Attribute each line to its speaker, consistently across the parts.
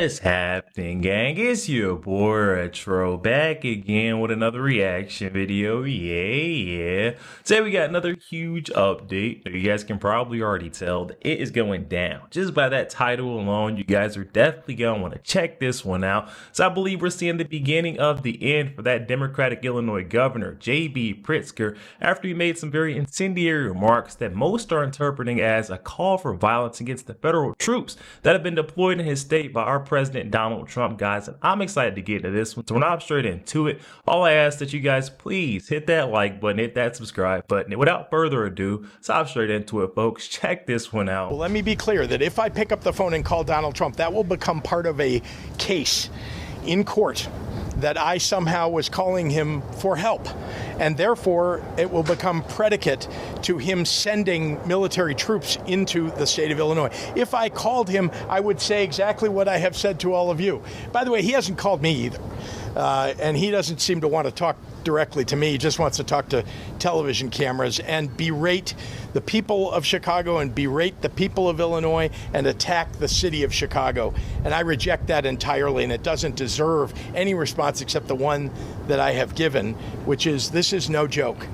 Speaker 1: What's happening, gang? It's your boy Retro back again with another reaction video. Yeah. Today we got another huge update. You guys can probably already tell that it is going down. Just by that title alone, you guys are definitely going to want to check this one out. So I believe we're seeing the beginning of the end for that Democratic Illinois governor, J.B. Pritzker, after he made some very incendiary remarks that most are interpreting as a call for violence against the federal troops that have been deployed in his state by our President Donald Trump, guys. And I'm excited to get into this one, so we're not straight into it. All I ask that you guys please hit that like button, hit that subscribe button. And without further ado, let's hop straight into it, folks. Check this one out.
Speaker 2: Well, let me be clear that if I pick up the phone and call Donald Trump, that will become part of a case in court that I somehow was calling him for help. And therefore, it will become predicate to him sending military troops into the state of Illinois. If I called him, I would say exactly what I have said to all of you. By the way, he hasn't called me either. And he doesn't seem to want to talk directly to me. He just wants to talk to television cameras and berate the people of Chicago and berate the people of Illinois and attack the city of Chicago. And I reject that entirely, and it doesn't deserve any response except the one that I have given, which is this is no joke.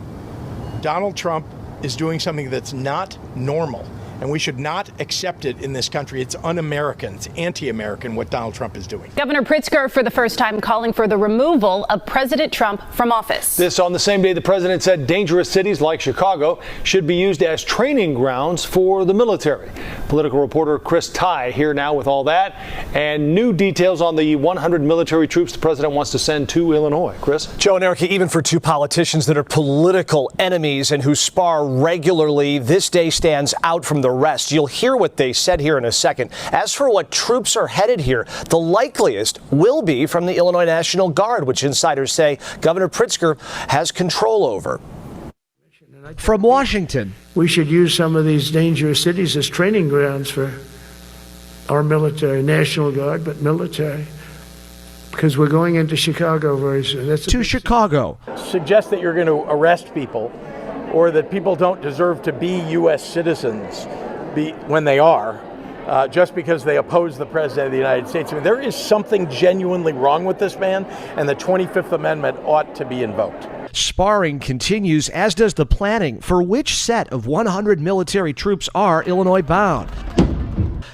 Speaker 2: Donald Trump is doing something that's not normal. And we should not accept it in this country. It's un-American. It's anti-American what Donald Trump is doing.
Speaker 3: Governor Pritzker, for the first time, calling for the removal of President Trump from office.
Speaker 4: This on the same day the president said dangerous cities like Chicago should be used as training grounds for the military. Political reporter Chris Ty here now with all that and new details on the 100 military troops the president wants to send to Illinois. Chris?
Speaker 5: Joe and Erica, even for two politicians that are political enemies and who spar regularly, this day stands out from the rest. You'll hear what they said here in a second. As for what troops are headed here, the likeliest will be from the Illinois National Guard, which insiders say Governor Pritzker has control over.
Speaker 6: From Washington,
Speaker 7: we should use some of these dangerous cities as training grounds for our military, National Guard, but military, because we're going into Chicago very soon.
Speaker 6: To Chicago.
Speaker 2: Suggest that you're going to arrest people or that people don't deserve to be U.S. citizens when they are, just because they oppose the President of the United States. I mean, there is something genuinely wrong with this man, and the 25th Amendment ought to be invoked.
Speaker 6: Sparring continues, as does the planning for which set of 100 military troops are Illinois bound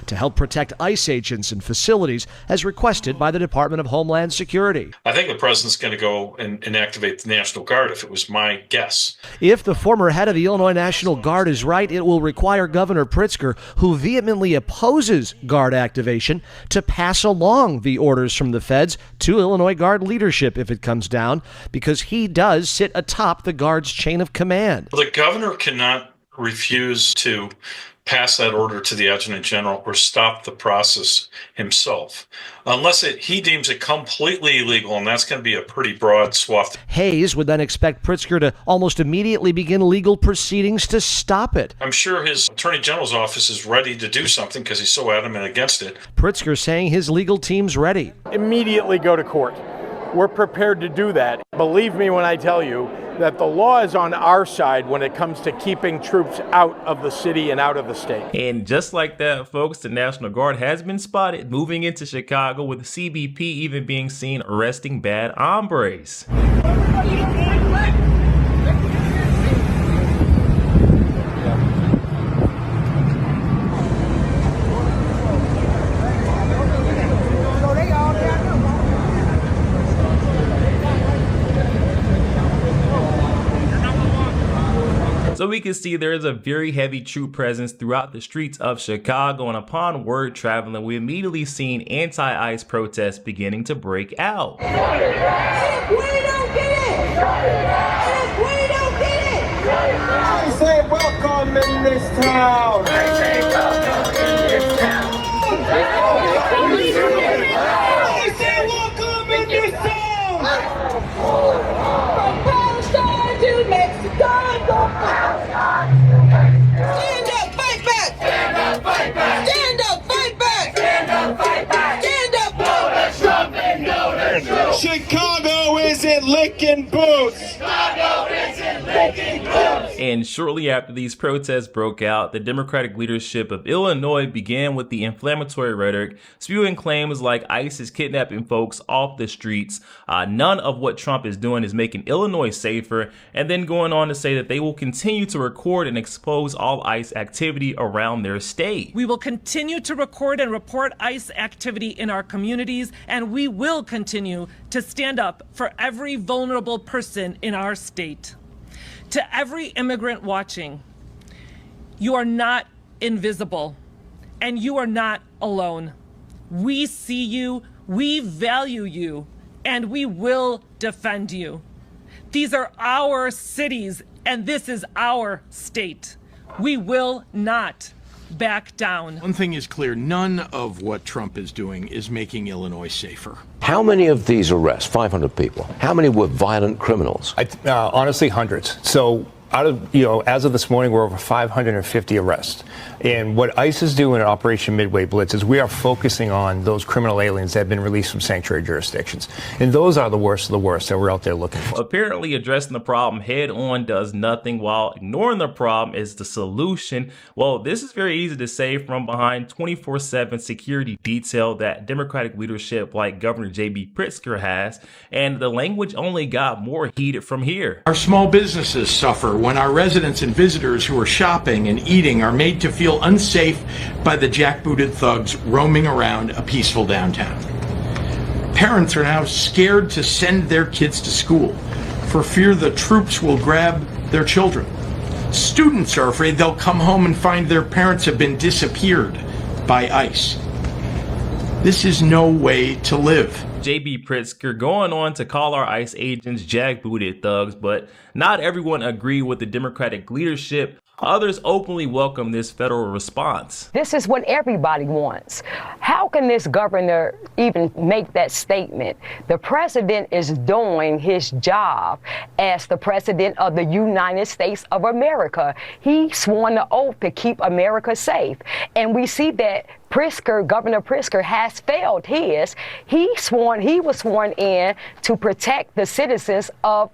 Speaker 6: to help protect ICE agents and facilities as requested by the Department of Homeland Security.
Speaker 8: I think the president's going to go and activate the National Guard, if it was my guess.
Speaker 6: If the former head of the Illinois National Guard is right, it will require Governor Pritzker, who vehemently opposes Guard activation, to pass along the orders from the feds to Illinois Guard leadership if it comes down, because he does sit atop the Guard's chain of command.
Speaker 8: The governor cannot refuse to pass that order to the adjutant general or stop the process himself, unless he deems it completely illegal, and that's going to be a pretty broad swath.
Speaker 6: Hayes would then expect Pritzker to almost immediately begin legal proceedings to stop it.
Speaker 8: I'm sure his attorney general's office is ready to do something because he's so adamant against it.
Speaker 6: Pritzker saying his legal team's ready.
Speaker 2: Immediately go to court. We're prepared to do that. Believe me when I tell you that the law is on our side when it comes to keeping troops out of the city and out of the state.
Speaker 1: And just like that, folks, the National Guard has been spotted moving into Chicago, with the CBP even being seen arresting bad hombres. So we can see there is a very heavy troop presence throughout the streets of Chicago, and upon word traveling, we immediately seen anti-ICE protests beginning to break out.
Speaker 9: If we don't get it, if we don't get it,
Speaker 10: I say welcome in this town. I say welcome in this town. I say welcome in this town.
Speaker 9: From Palestine to Mexico. Stand up, fight back! Stand up, fight back! Stand up, fight back! Stand up, fight back! Stand up!
Speaker 10: Donald Trump and Donald Trump. Chicago isn't licking boots. Chicago isn't licking
Speaker 1: And shortly after these protests broke out, the Democratic leadership of Illinois began with the inflammatory rhetoric, spewing claims like ICE is kidnapping folks off the streets. None of what Trump is doing is making Illinois safer, and then going on to say that they will continue to record and expose all ICE activity around their state.
Speaker 11: We will continue to record and report ICE activity in our communities, and we will continue to stand up for every vulnerable person in our state. To every immigrant watching, you are not invisible, and you are not alone. We see you, we value you, and we will defend you. These are our cities, and this is our state. We will not back down.
Speaker 2: One thing is clear, none of what Trump is doing is making Illinois safer.
Speaker 12: How many of these arrests, 500 people, how many were violent criminals?
Speaker 13: Honestly, hundreds. So out of, as of this morning, we're over 550 arrests. And what ICE is doing at Operation Midway Blitz is we are focusing on those criminal aliens that have been released from sanctuary jurisdictions. And those are the worst of the worst that we're out there looking for.
Speaker 1: Apparently, addressing the problem head on does nothing, while ignoring the problem is the solution. Well, this is very easy to say from behind 24/7 security detail that Democratic leadership like Governor J.B. Pritzker has, and the language only got more heated from here.
Speaker 2: Our small businesses suffer when our residents and visitors who are shopping and eating are made to feel unsafe by the jackbooted thugs roaming around a peaceful downtown. Parents are now scared to send their kids to school for fear the troops will grab their children. Students are afraid they'll come home and find their parents have been disappeared by ICE. This is no way to live.
Speaker 1: J.B. Pritzker going on to call our ICE agents jackbooted thugs, but not everyone agreed with the Democratic leadership. Others openly welcome this federal response.
Speaker 14: This is what everybody wants. How can this governor even make that statement? The president is doing his job as the president of the United States of America. He sworn the oath to keep America safe. And we see that Governor Pritzker has failed his. He was sworn in to protect the citizens of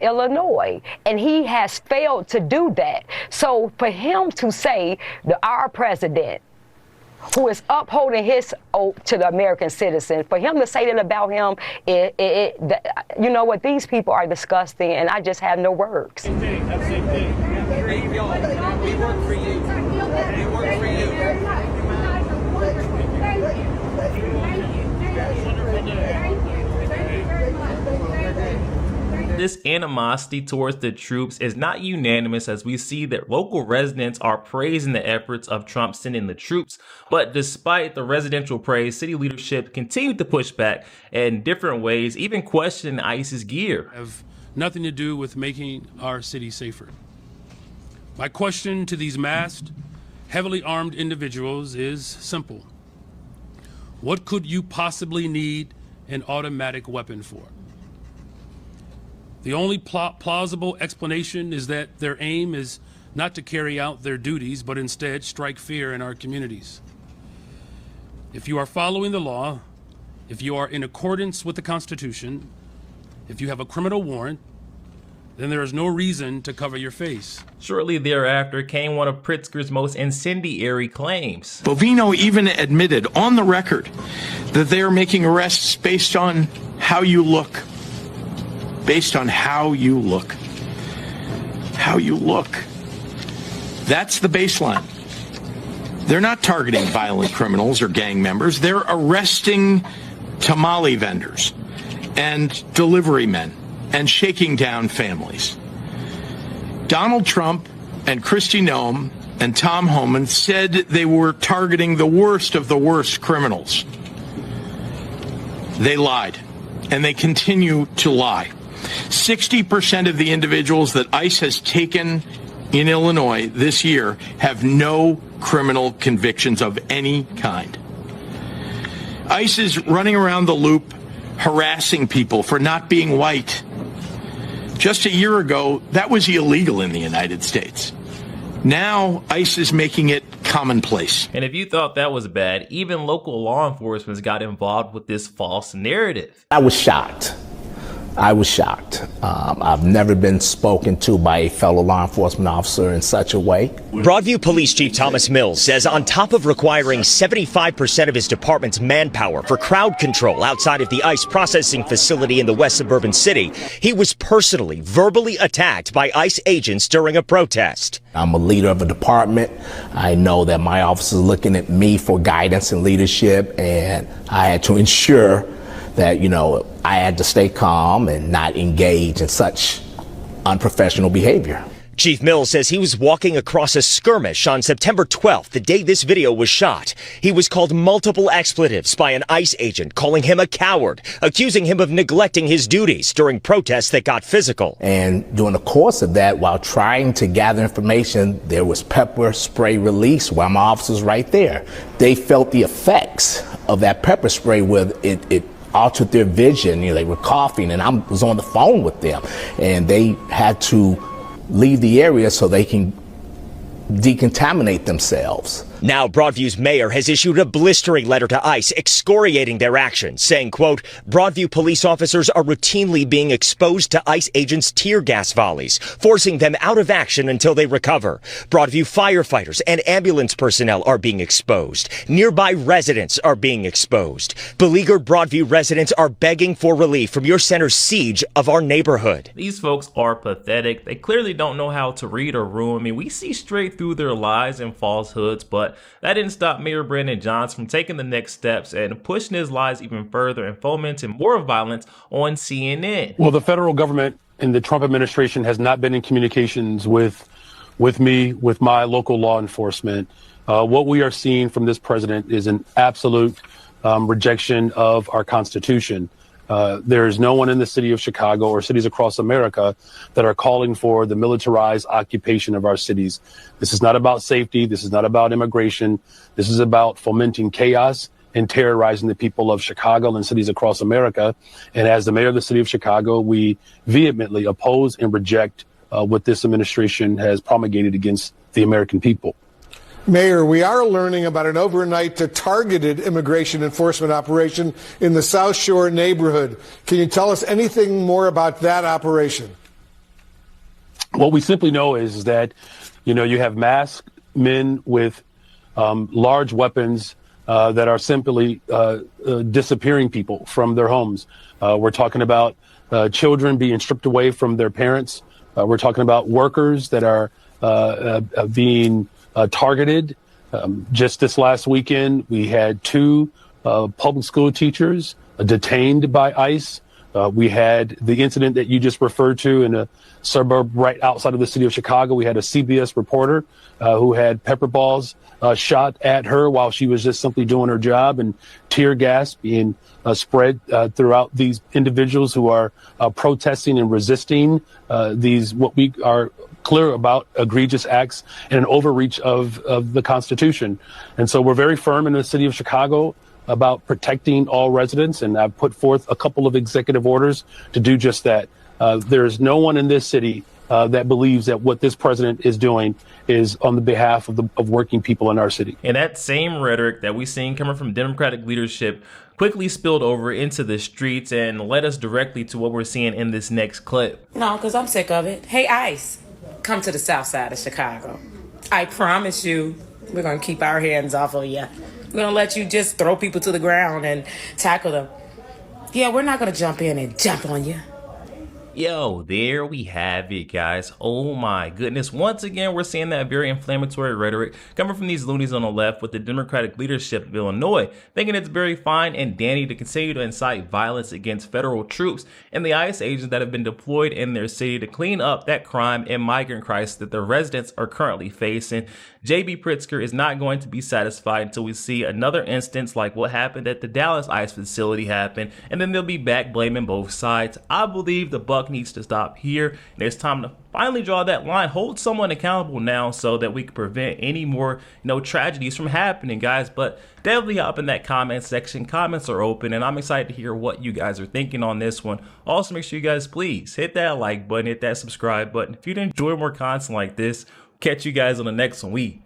Speaker 14: Illinois, and he has failed to do that. So for him to say that our president, who is upholding his oath to the American citizens, for him to say that about him, you know what, these people are disgusting, and I just have no words.
Speaker 10: Same thing. We work for you. We work for you.
Speaker 1: This animosity towards the troops is not unanimous, as we see that local residents are praising the efforts of Trump sending the troops. But despite the residential praise, city leadership continued to push back in different ways, even questioning ICE's gear.
Speaker 15: Have nothing to do with making our city safer. My question to these masked, heavily armed individuals is simple. What could you possibly need an automatic weapon for? The only plausible explanation is that their aim is not to carry out their duties, but instead strike fear in our communities. If you are following the law, if you are in accordance with the Constitution, if you have a criminal warrant, then there is no reason to cover your face.
Speaker 1: Shortly thereafter came one of Pritzker's most incendiary claims.
Speaker 2: Bovino even admitted on the record that they are making arrests based on how you look. Based on how you look. How you look. That's the baseline. They're not targeting violent criminals or gang members. They're arresting tamale vendors and delivery men and shaking down families. Donald Trump and Kristi Noem and Tom Homan said they were targeting the worst of the worst criminals. They lied, and they continue to lie. 60% of the individuals that ICE has taken in Illinois this year have no criminal convictions of any kind. ICE is running around the loop harassing people for not being white. Just a year ago, that was illegal in the United States. Now, ICE is making it commonplace.
Speaker 1: And if you thought that was bad, even local law enforcement got involved with this false narrative.
Speaker 16: I was shocked I was shocked. I've never been spoken to by a fellow law enforcement officer in such a way.
Speaker 17: Broadview Police Chief Thomas Mills says on top of requiring 75% of his department's manpower for crowd control outside of the ICE processing facility in the west suburban city, he was personally, verbally attacked by ICE agents during a protest.
Speaker 16: I'm a leader of a department. I know that my office is looking at me for guidance and leadership, and I had to ensure that, I had to stay calm and not engage in such unprofessional behavior.
Speaker 17: Chief Mills says he was walking across a skirmish on September 12th, the day this video was shot. He was called multiple expletives by an ICE agent, calling him a coward, accusing him of neglecting his duties during protests that got physical.
Speaker 16: And during the course of that, while trying to gather information, there was pepper spray released while my officers right there. They felt the effects of that pepper spray where it altered their vision. They were coughing, and I was on the phone with them, and they had to leave the area so they can decontaminate themselves.
Speaker 17: Now, Broadview's mayor has issued a blistering letter to ICE excoriating their actions, saying, quote, Broadview police officers are routinely being exposed to ICE agents' tear gas volleys, forcing them out of action until they recover. Broadview firefighters and ambulance personnel are being exposed. Nearby residents are being exposed. Beleaguered Broadview residents are begging for relief from your center's siege of our neighborhood.
Speaker 1: These folks are pathetic. They clearly don't know how to read or rule. I mean, we see straight through their lies and falsehoods, but that didn't stop Mayor Brandon Johns from taking the next steps and pushing his lies even further and fomenting more violence on CNN.
Speaker 15: Well, the federal government and the Trump administration has not been in communications with me, with my local law enforcement. What we are seeing from this president is an absolute rejection of our Constitution. There is no one in the city of Chicago or cities across America that are calling for the militarized occupation of our cities. This is not about safety. This is not about immigration. This is about fomenting chaos and terrorizing the people of Chicago and cities across America. And as the mayor of the city of Chicago, we vehemently oppose and reject what this administration has promulgated against the American people.
Speaker 18: Mayor, we are learning about an overnight targeted immigration enforcement operation in the South Shore neighborhood. Can you tell us anything more about that operation?
Speaker 15: What we simply know is that, you have masked men with large weapons that are simply disappearing people from their homes. We're talking about children being stripped away from their parents. We're talking about workers that are being targeted. Just this last weekend, we had 2 public school teachers detained by ICE. We had the incident that you just referred to in a suburb right outside of the city of Chicago. We had a CBS reporter who had pepper balls shot at her while she was just simply doing her job, and tear gas being spread throughout these individuals who are protesting and resisting these, what we are clear about, egregious acts and an overreach of the Constitution. And so we're very firm in the city of Chicago about protecting all residents, and I've put forth a couple of executive orders to do just that. There is no one in this city that believes that what this president is doing is on the behalf of working people in our city.
Speaker 1: And that same rhetoric that we've seen coming from Democratic leadership quickly spilled over into the streets and led us directly to what we're seeing in this next clip.
Speaker 19: No, because I'm sick of it. Hey, ICE, come to the south side of Chicago. I promise you, we're going to keep our hands off of you. We're going to let you just throw people to the ground and tackle them. Yeah, we're not going to jump in and jump on you.
Speaker 1: Yo, there we have it, guys. Oh my goodness. Once again, we're seeing that very inflammatory rhetoric coming from these loonies on the left with the Democratic leadership of Illinois, thinking it's very fine and dandy to continue to incite violence against federal troops and the ICE agents that have been deployed in their city to clean up that crime and migrant crisis that the residents are currently facing. J.B. Pritzker is not going to be satisfied until we see another instance like what happened at the Dallas ICE facility happen, and then they'll be back blaming both sides. I believe the buck needs to stop here, and it's time to finally draw that line, hold someone accountable now so that we can prevent any more tragedies from happening, guys. But definitely hop in that comment section. Comments are open, and I'm excited to hear what you guys are thinking on this one. Also, make sure you guys please hit that like button, hit that subscribe button if you'd enjoy more content like this. Catch you guys on the next one.